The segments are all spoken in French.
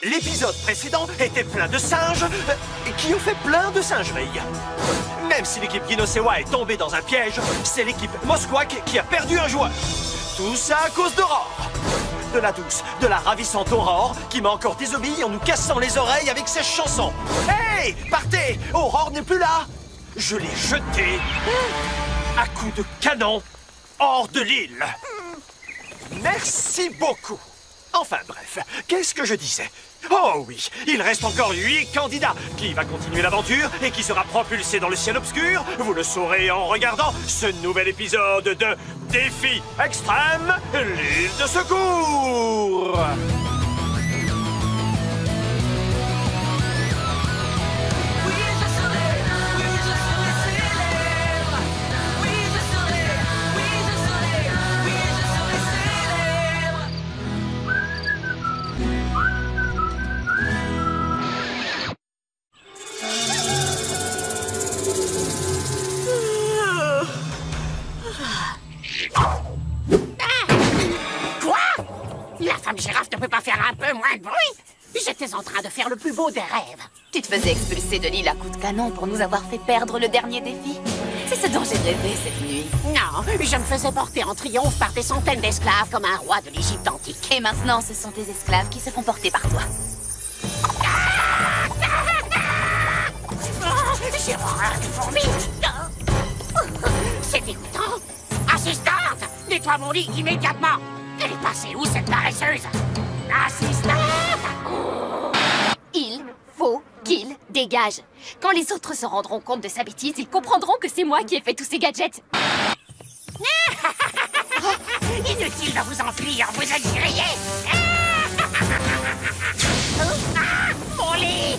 L'épisode précédent était plein de singes qui ont fait plein de singeries. Même si l'équipe Ginosewa est tombée dans un piège, c'est l'équipe Mosquack qui a perdu un joueur. Tout ça à cause d'Aurore. De la douce, de la ravissante Aurore qui m'a encore désobéi en nous cassant les oreilles avec ses chansons. Hey, partez! Aurore n'est plus là. Je l'ai jetée à coups de canon hors de l'île. Merci beaucoup. Enfin bref, qu'est-ce que je disais? Oh oui, il reste encore 8 candidats. Qui va continuer l'aventure et qui sera propulsé dans le ciel obscur? Vous le saurez en regardant ce nouvel épisode de Défi Extrême, l'île de secours. Girafe ne peut pas faire un peu moins de bruit? J'étais en train de faire le plus beau des rêves. Tu te faisais expulser de l'île à coups de canon pour nous avoir fait perdre le dernier défi. C'est ce dont j'ai rêvé cette nuit. Non, je me faisais porter en triomphe par des centaines d'esclaves comme un roi de l'Égypte antique. Et maintenant, ce sont tes esclaves qui se font porter par toi. J'ai horreur des fourmis. C'est dégoûtant. Assistante, nettoie mon lit immédiatement. Elle est passée où, cette paresseuse? Assistante! Il faut qu'il dégage. Quand les autres se rendront compte de sa bêtise, ils comprendront que c'est moi qui ai fait tous ces gadgets. Inutile de vous enfuir, vous êtes grillés. Mon lit!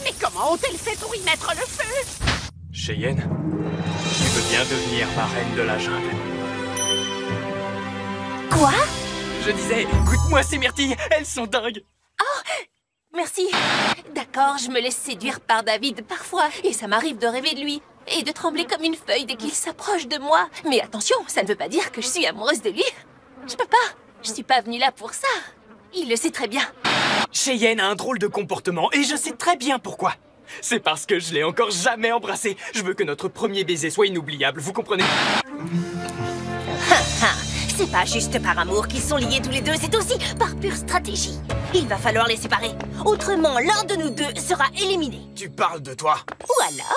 Mais comment ont-elles fait pour y mettre le feu? Cheyenne, tu veux bien devenir ma reine de la jungle? Quoi? Je disais, goûte-moi ces myrtilles, elles sont dingues. Oh, merci. D'accord, je me laisse séduire par David parfois, et ça m'arrive de rêver de lui, et de trembler comme une feuille dès qu'il s'approche de moi. Mais attention, ça ne veut pas dire que je suis amoureuse de lui. Je peux pas, je suis pas venue là pour ça. Il le sait très bien. Cheyenne a un drôle de comportement, et je sais très bien pourquoi. C'est parce que je l'ai encore jamais embrassé. Je veux que notre premier baiser soit inoubliable, vous comprenez? C'est pas juste par amour qu'ils sont liés tous les deux, c'est aussi par pure stratégie. Il va falloir les séparer. Autrement, l'un de nous deux sera éliminé. Tu parles de toi? Ou alors,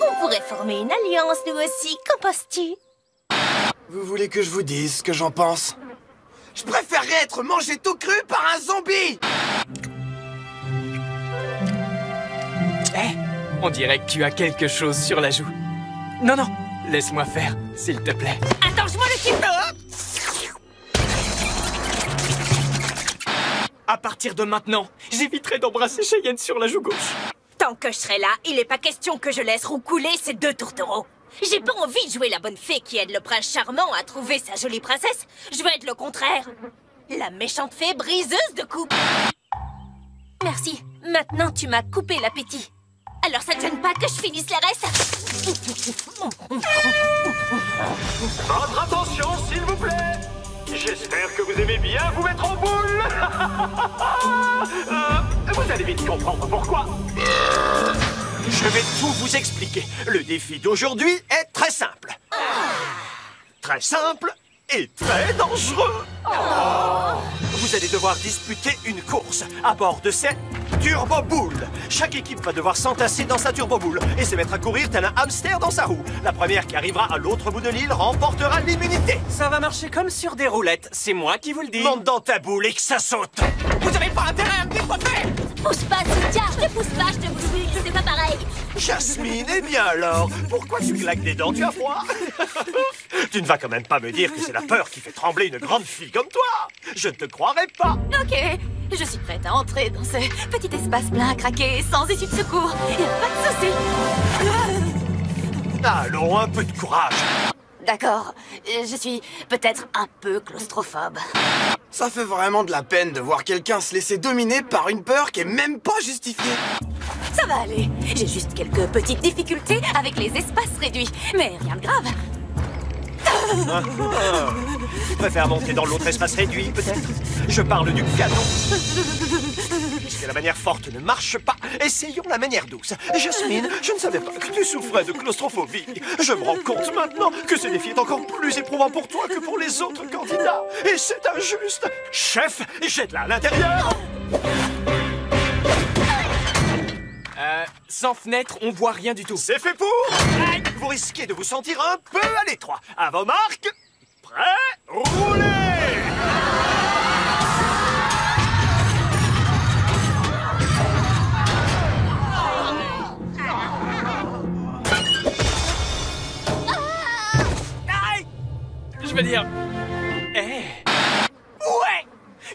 on pourrait former une alliance, nous aussi. Qu'en penses-tu? Vous voulez que je vous dise ce que j'en pense? Je préférerais être mangé tout cru par un zombie! Hé, on dirait que tu as quelque chose sur la joue. Non, non, laisse-moi faire, s'il te plaît. Attends, je m'en occupe. À partir de maintenant, j'éviterai d'embrasser Cheyenne sur la joue gauche. Tant que je serai là, il n'est pas question que je laisse roucouler ces deux tourtereaux. J'ai pas envie de jouer la bonne fée qui aide le prince charmant à trouver sa jolie princesse. Je veux être le contraire. La méchante fée briseuse de coupe. Merci. Maintenant, tu m'as coupé l'appétit. Alors ça ne gêne pas que je finisse les restes? Votre attention, s'il vous plaît. J'espère que vous aimez bien vous mettre en boule. Vous allez vite comprendre pourquoi. Je vais tout vous expliquer. Le défi d'aujourd'hui est très simple. Très simple et très dangereux. Vous allez devoir disputer une course à bord de cette turbo-boule. Chaque équipe va devoir s'entasser dans sa turbo-boule et se mettre à courir tel un hamster dans sa roue. La première qui arrivera à l'autre bout de l'île remportera l'immunité. Ça va marcher comme sur des roulettes, c'est moi qui vous le dis. Monte dans ta boule et que ça saute. Vous avez pas intérêt à me dépoter. Pousse pas, Cynthia, je te pousse pas, je te pousse, c'est pas pareil. Jasmine, eh bien alors, pourquoi tu claques des dents? Tu as froid? Tu ne vas quand même pas me dire que c'est la peur qui fait trembler une grande fille comme toi. Je ne te croirais pas. Ok, je suis prête à entrer dans ce petit espace plein à craquer, sans issue de secours. Y a pas de souci. Allons, un peu de courage. D'accord, je suis peut-être un peu claustrophobe. Ça fait vraiment de la peine de voir quelqu'un se laisser dominer par une peur qui est même pas justifiée. Ça va aller, j'ai juste quelques petites difficultés avec les espaces réduits, mais rien de grave. Tu préfères monter dans l'autre espace réduit, peut-être? Je parle du canon. Puisque la manière forte ne marche pas, essayons la manière douce. Jasmine, je ne savais pas que tu souffrais de claustrophobie. Je me rends compte maintenant que ce défi est encore plus éprouvant pour toi que pour les autres candidats. Et c'est injuste. Chef, jette-la à l'intérieur. Sans fenêtre, on voit rien du tout. C'est fait pour. Vous risquez de vous sentir un peu à l'étroit. À vos marques. Prêt, roulez. Je veux dire... Ouais!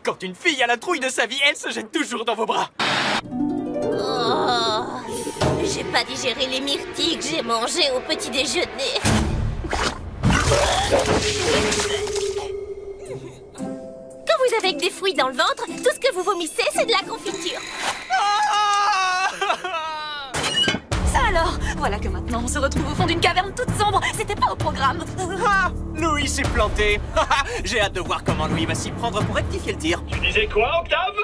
Quand une fille a la trouille de sa vie, elle se jette toujours dans vos bras. Oh, j'ai pas digéré les myrtilles que j'ai mangées au petit déjeuner. Quand vous avez que des fruits dans le ventre, tout ce que vous vomissez, c'est de la confiture. Ça alors, voilà que maintenant on se retrouve au fond d'une caverne toute sombre. C'était pas au programme. Ah, Louis s'est planté. J'ai hâte de voir comment Louis va s'y prendre pour rectifier le tir. Tu disais quoi, Octave?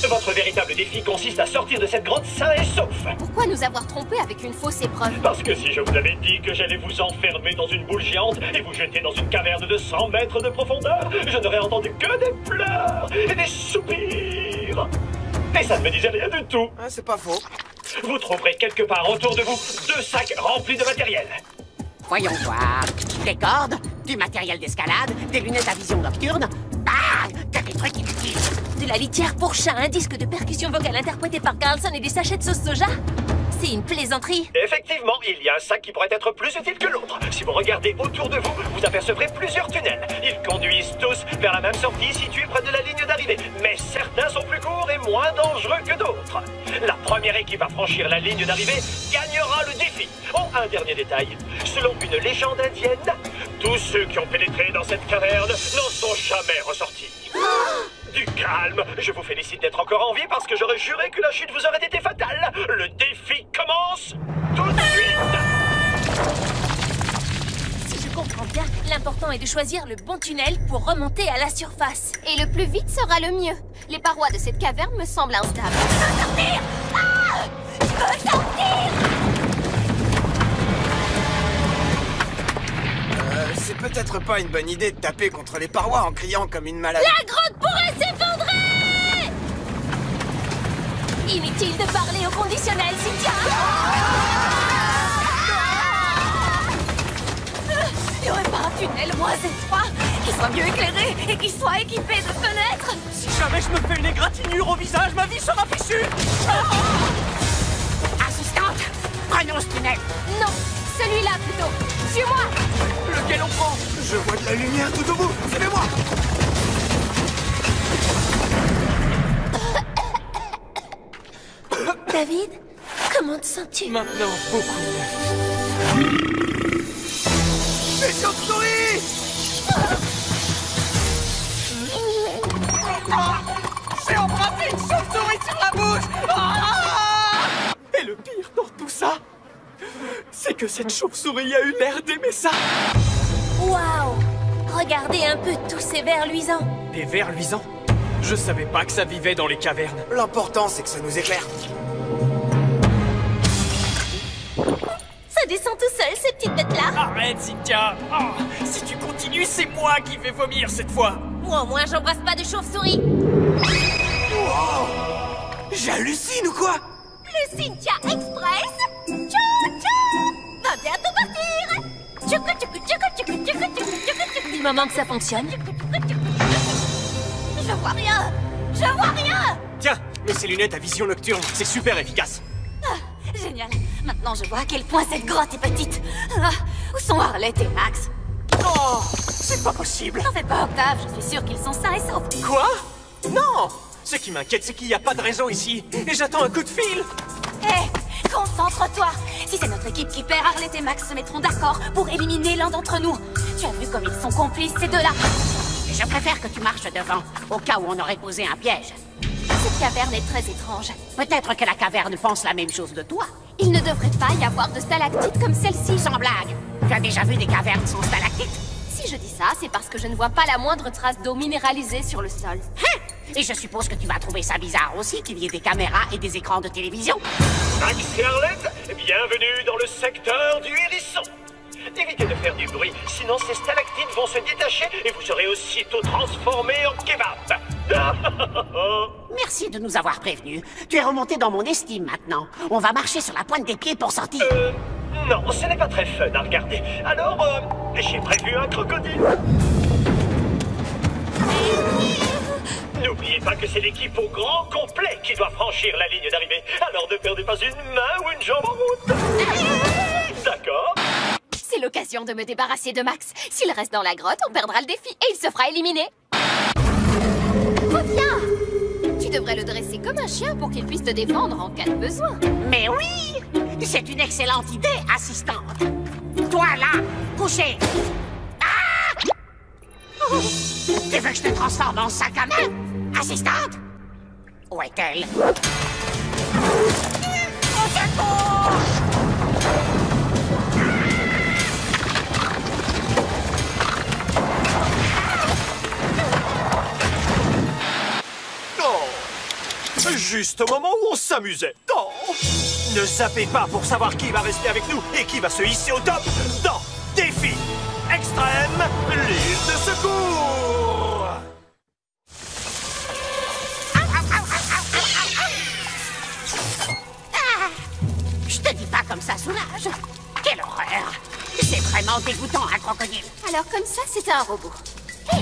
Votre véritable défi consiste à sortir de cette grotte sain et sauf. Pourquoi nous avoir trompés avec une fausse épreuve? Parce que si je vous avais dit que j'allais vous enfermer dans une boule géante et vous jeter dans une caverne de 100 mètres de profondeur, je n'aurais entendu que des pleurs et des soupirs. Et ça ne me disait rien du tout. Ah, c'est pas faux. Vous trouverez quelque part autour de vous 2 sacs remplis de matériel. Voyons voir. Des cordes, du matériel d'escalade, des lunettes à vision nocturne. Ah, que des trucs inutiles. De la litière pour chat, un disque de percussion vocale interprété par Carlson et des sachets de sauce soja? C'est une plaisanterie. Effectivement, il y a un sac qui pourrait être plus utile que l'autre. Si vous regardez autour de vous, vous apercevrez plusieurs tunnels. Ils conduisent tous vers la même sortie située près de la ligne d'arrivée. Mais certains sont plus courts et moins dangereux que d'autres. La première équipe à franchir la ligne d'arrivée gagnera le défi. Oh, un dernier détail. Selon une légende indienne, tous ceux qui ont pénétré dans cette caverne n'en sont jamais ressortis. Du calme, je vous félicite d'être encore en vie parce que j'aurais juré que la chute vous aurait été fatale. Le défi commence tout de suite. Si je comprends bien, l'important est de choisir le bon tunnel pour remonter à la surface. Et le plus vite sera le mieux. Les parois de cette caverne me semblent instables. Sortir! Ah! Je veux sortir! C'est peut-être pas une bonne idée de taper contre les parois en criant comme une malade. La grotte pourrait s'effondrer! Inutile de parler au conditionnel, Cynthia! Il n'y aurait pas un tunnel moins étroit, qui soit mieux éclairé et qui soit équipé de fenêtres? Si jamais je me fais une égratignure au visage, ma vie sera fichue. Assistante, prenons ce tunnel. Non, celui-là plutôt. Suis-moi. Lequel on prend? Je vois de la lumière tout au bout. Suivez-moi. David, comment te sens-tu? Maintenant, beaucoup mieux. Les chauves-souris! J'ai embrassé une chauve-souris sur la bouche. Et le pire dans tout ça, c'est que cette chauve-souris a eu l'air d'aimer ça. Waouh! Regardez un peu tous ces vers luisants. Des vers luisants? Je savais pas que ça vivait dans les cavernes. L'important, c'est que ça nous éclaire. Ça descend tout seul, ces petites bêtes-là. Arrête, Cynthia. Oh, si tu continues, c'est moi qui vais vomir cette fois. Moi, au moins, j'embrasse pas de chauve-souris. J'hallucine ou quoi? Le Cynthia Express. Tchou, tchou. Va bientôt partir. Tchoukou, tchoukou, tchoukou, tchoukou, tchoukou, tchoukou, tchoukou, tchoukou. Du moment que ça fonctionne. Je vois rien. Je vois rien. Tiens, mets ces lunettes à vision nocturne, c'est super efficace. Génial. Maintenant, je vois à quel point cette grotte est petite. Ah, où sont Arlette et Max? Oh, c'est pas possible. T'en fais pas, Octave. Je suis sûre qu'ils sont sains et saufs. Quoi? Non! Ce qui m'inquiète, c'est qu'il n'y a pas de raison ici. Et j'attends un coup de fil. Hé, concentre-toi. Si c'est notre équipe qui perd, Arlette et Max se mettront d'accord pour éliminer l'un d'entre nous. Tu as vu comme ils sont complices, ces deux-là? Je préfère que tu marches devant, au cas où on aurait posé un piège. Cette caverne est très étrange. Peut-être que la caverne pense la même chose de toi. Il ne devrait pas y avoir de stalactites comme celle-ci. Sans blague. Tu as déjà vu des cavernes sans stalactites? Si je dis ça, c'est parce que je ne vois pas la moindre trace d'eau minéralisée sur le sol. Hein? Et je suppose que tu vas trouver ça bizarre aussi qu'il y ait des caméras et des écrans de télévision. Max et Arlette, bienvenue dans le secteur du hérisson. Évitez de faire du bruit, sinon ces stalactites vont se détacher et vous serez aussitôt transformé en kebab. Merci de nous avoir prévenus. Tu es remonté dans mon estime maintenant. On va marcher sur la pointe des pieds pour sortir. Non, ce n'est pas très fun à regarder. Alors, j'ai prévu un crocodile. N'oubliez pas que c'est l'équipe au grand complet qui doit franchir la ligne d'arrivée. Alors ne perdez pas une main ou une jambe en route. D'accord? C'est l'occasion de me débarrasser de Max. S'il reste dans la grotte, on perdra le défi et il se fera éliminer. Reviens! Tu devrais le dresser comme un chien pour qu'il puisse te défendre en cas de besoin. Mais oui! C'est une excellente idée, assistante. Toi, là, couché. Ah! Oh! Tu veux que je te transforme en sac à main? Assistante? Où est-elle? Au secours! Juste au moment où on s'amusait. Oh. Ne zappez pas pour savoir qui va rester avec nous et qui va se hisser au top dans Défi Extrême L'île de secours. Je te dis pas comme ça, soulage. Quelle horreur! C'est vraiment dégoûtant, un crocodile. Alors comme ça, c'était un robot. Hé,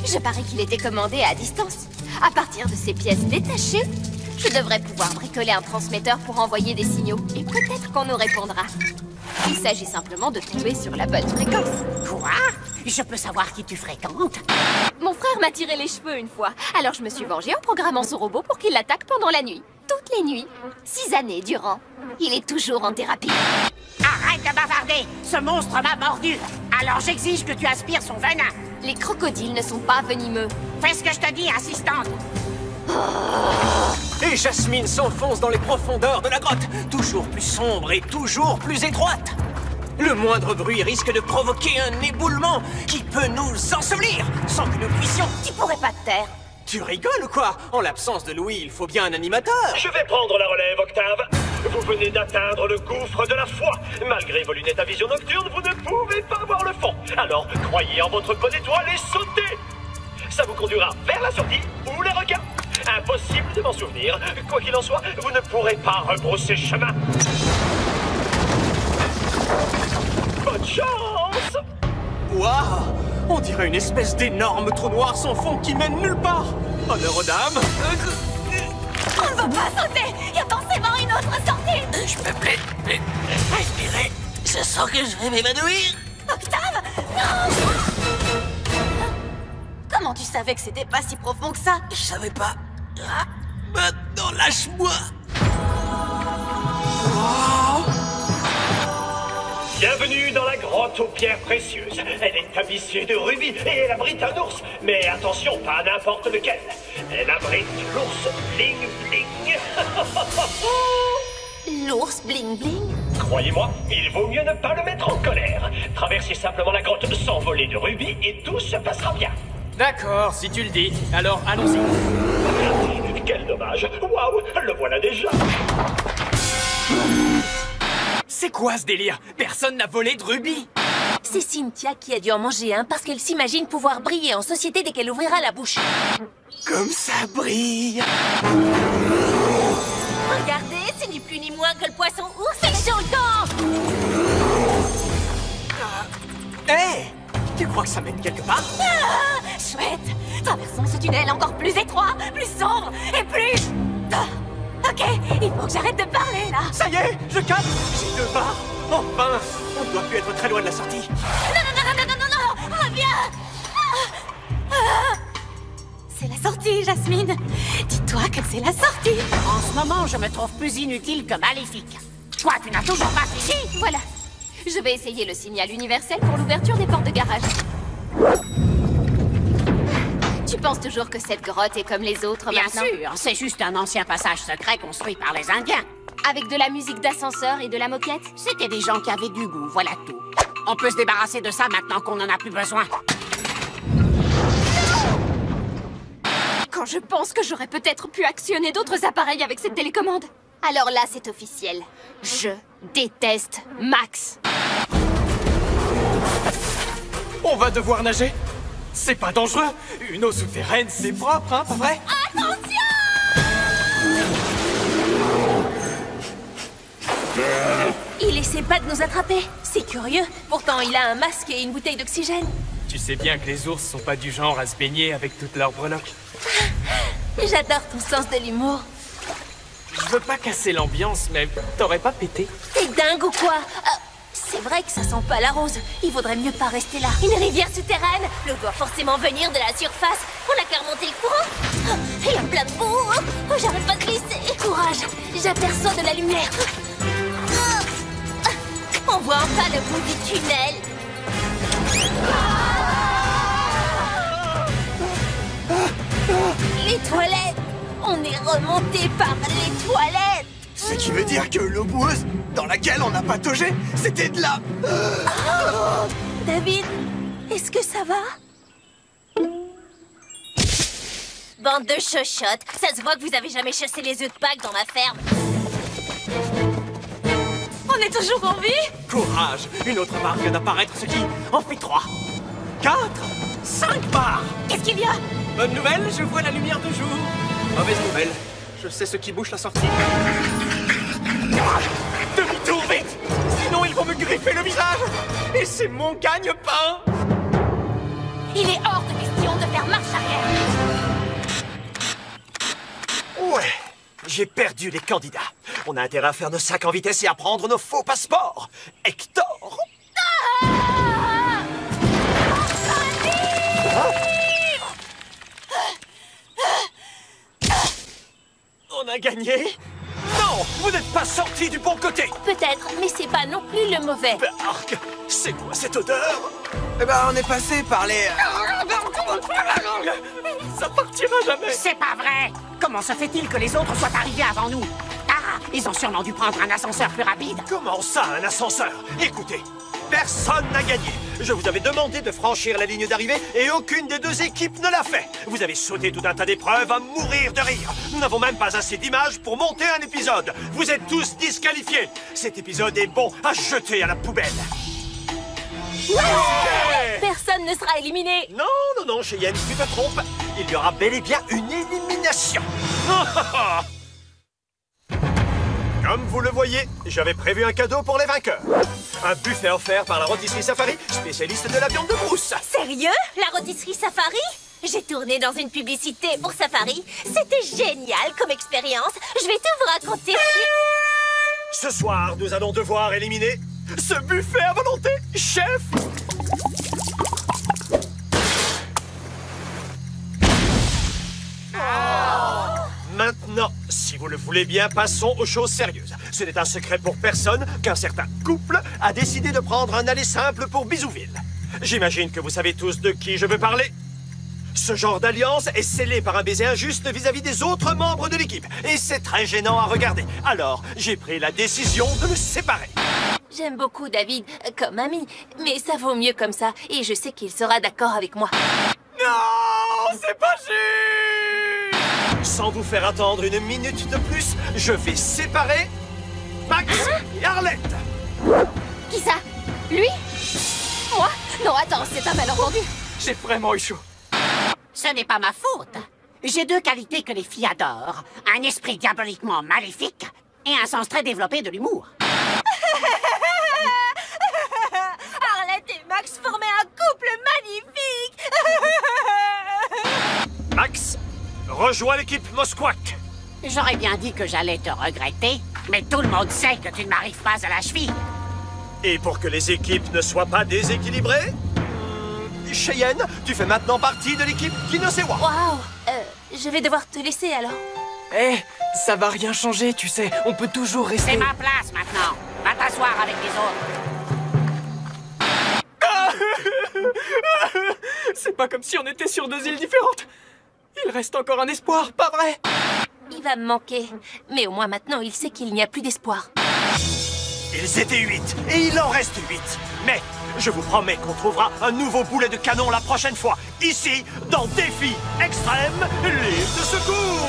je parie qu'il était commandé à distance. À partir de ces pièces détachées, je devrais pouvoir bricoler un transmetteur pour envoyer des signaux. Et peut-être qu'on nous répondra. Il s'agit simplement de tomber sur la bonne fréquence. Quoi? Je peux savoir qui tu fréquentes? Mon frère m'a tiré les cheveux une fois. Alors je me suis vengée en programmant ce robot pour qu'il l'attaque pendant la nuit. Toutes les nuits. 6 années durant. Il est toujours en thérapie. Arrête de bavarder! Ce monstre m'a mordu! Alors j'exige que tu aspires son venin! Les crocodiles ne sont pas venimeux. Fais ce que je te dis, assistante! Et Jasmine s'enfonce dans les profondeurs de la grotte, toujours plus sombre et toujours plus étroite. Le moindre bruit risque de provoquer un éboulement qui peut nous ensevelir sans que nous puissions... Tu pourrais pas te taire. Tu rigoles ou quoi? En l'absence de Louis, il faut bien un animateur. Je vais prendre la relève, Octave. Vous venez d'atteindre le gouffre de la foi. Malgré vos lunettes à vision nocturne, vous ne pouvez pas voir le fond. Alors, croyez en votre bonne étoile et sautez. Ça vous conduira vers la sortie ou les requins. Impossible de m'en souvenir. Quoi qu'il en soit, vous ne pourrez pas rebrousser chemin. Bonne chance! Waouh! On dirait une espèce d'énorme trou noir sans fond qui mène nulle part. Honneur aux dames. On ne va pas sauter. Il y a forcément une autre sortie. Je peux plus respirer. Je sens que je vais m'évanouir. Octave, non! Comment tu savais que c'était pas si profond que ça? Je savais pas. Ah, maintenant, lâche-moi. Bienvenue dans la grotte aux pierres précieuses. Elle est tapissée de rubis et elle abrite un ours. Mais attention, pas n'importe lequel. Elle abrite l'ours Bling Bling. L'ours bling bling? Croyez-moi, il vaut mieux ne pas le mettre en colère. Traversez simplement la grotte sans voler de rubis et tout se passera bien. D'accord, si tu le dis. Alors, allons-y. Quel dommage. Waouh, le voilà déjà. C'est quoi ce délire? Personne n'a volé de rubis. C'est Cynthia qui a dû en manger un parce qu'elle s'imagine pouvoir briller en société dès qu'elle ouvrira la bouche. Comme ça brille. Regardez, c'est ni plus ni moins que le poisson ours et le camp. Hé! Tu crois que ça mène quelque part? Ah, chouette. Traversons ce tunnel encore plus étroit, plus sombre et plus... Ah, ok, il faut que j'arrête de parler, là. Ça y est, je capte. J'ai 2 barres. Enfin, on ne doit plus être très loin de la sortie. Non, reviens. C'est la sortie, Jasmine. Dis-toi que c'est la sortie. En ce moment, je me trouve plus inutile que maléfique. Quoi, tu n'as toujours pas fini? Voilà. Je vais essayer le signal universel pour l'ouverture des portes de garage. Tu penses toujours que cette grotte est comme les autres Bien maintenant? sûr, c'est juste un ancien passage secret construit par les Indiens. Avec de la musique d'ascenseur et de la moquette? C'était des gens qui avaient du goût, voilà tout. On peut se débarrasser de ça maintenant qu'on en a plus besoin. Quand je pense que j'aurais peut-être pu actionner d'autres appareils avec cette télécommande. Alors là, c'est officiel. Je déteste Max. On va devoir nager. C'est pas dangereux. Une eau souterraine, c'est propre, hein, pas vrai? Il essaie pas de nous attraper. C'est curieux. Pourtant, il a un masque et une bouteille d'oxygène. Tu sais bien que les ours sont pas du genre à se baigner avec toutes leurs breloques. J'adore ton sens de l'humour. Je veux pas casser l'ambiance, mais t'aurais pas pété? T'es dingue ou quoi? C'est vrai que ça sent pas la rose. Il vaudrait mieux pas rester là. Une rivière souterraine. L'eau doit forcément venir de la surface. On a qu'à remonter le courant. Il y a plein de boue. J'arrête pas de glisser. Courage, j'aperçois de la lumière. On voit enfin le bout du tunnel. Les toilettes. On est remonté par les toilettes. Ce qui veut dire que l'eau boueuse dans laquelle on a pataugé, c'était de la... David, est-ce que ça va? Bande de chochottes. Ça se voit que vous avez jamais chassé les œufs de Pâques dans ma ferme. On est toujours en vie? Courage! Une autre barre vient d'apparaître, ce qui en fait 3, 4, 5 barres! Qu'est-ce qu'il y a? Bonne nouvelle, je vois la lumière du jour. Mauvaise nouvelle, je sais ce qui bouche la sortie. Demi-tour vite! Sinon ils vont me griffer le visage! Et c'est mon gagne-pain! Il est hors de question de faire marche arrière. Ouais, j'ai perdu les candidats. On a intérêt à faire nos sacs en vitesse et à prendre nos faux passeports. Hector! On a gagné? Non! Vous n'êtes pas sortis du bon côté! Peut-être, mais c'est pas non plus le mauvais. Arc! C'est quoi cette odeur? Eh ben, on est passé par les... Ça partira jamais! C'est pas vrai! Comment se fait-il que les autres soient arrivés avant nous? Ah! Ils ont sûrement dû prendre un ascenseur plus rapide. Comment ça, un ascenseur? Écoutez, personne n'a gagné. Je vous avais demandé de franchir la ligne d'arrivée et aucune des deux équipes ne l'a fait. Vous avez sauté tout un tas d'épreuves à mourir de rire. Nous n'avons même pas assez d'images pour monter un épisode. Vous êtes tous disqualifiés. Cet épisode est bon à jeter à la poubelle. Ouais! Personne ne sera éliminé. Non, Cheyenne, tu te trompes. Il y aura bel et bien une élimination. Comme vous le voyez, j'avais prévu un cadeau pour les vainqueurs. Un buffet offert par la rôtisserie Safari, spécialiste de la viande de brousse. Sérieux? La rôtisserie Safari? J'ai tourné dans une publicité pour Safari. C'était génial comme expérience. Je vais tout vous raconter. Ce soir, nous allons devoir éliminer ce buffet à volonté, chef. Maintenant, si vous le voulez bien, passons aux choses sérieuses. Ce n'est un secret pour personne qu'un certain couple a décidé de prendre un aller simple pour Bisouville. J'imagine que vous savez tous de qui je veux parler. Ce genre d'alliance est scellé par un baiser injuste vis-à-vis des autres membres de l'équipe. Et c'est très gênant à regarder. Alors, j'ai pris la décision de le séparer. J'aime beaucoup David comme ami, mais ça vaut mieux comme ça. Et je sais qu'il sera d'accord avec moi. Non, c'est pas juste! Sans vous faire attendre une minute de plus, je vais séparer Max et Arlette. Qui ça? Lui? Moi? Non, attends, c'est un malentendu. J'ai vraiment eu chaud. Ce n'est pas ma faute. J'ai deux qualités que les filles adorent. Un esprit diaboliquement maléfique et un sens très développé de l'humour. Arlette et Max formaient un couple magnifique. Max, rejoins l'équipe Mosquack. J'aurais bien dit que j'allais te regretter, mais tout le monde sait que tu ne m'arrives pas à la cheville. Et pour que les équipes ne soient pas déséquilibrées, Cheyenne, tu fais maintenant partie de l'équipe Kinosewa. Waouh. Je vais devoir te laisser alors. Eh, ça va rien changer, tu sais. On peut toujours rester... C'est ma place maintenant. Va t'asseoir avec les autres. C'est pas comme si on était sur deux îles différentes. Il reste encore un espoir, pas vrai? Il va me manquer. Mais au moins maintenant, il sait qu'il n'y a plus d'espoir. Ils étaient 8 et il en reste 8. Mais Je vous promets qu'on trouvera un nouveau boulet de canon la prochaine fois, ici, dans Défi Extrême, l'île de secours.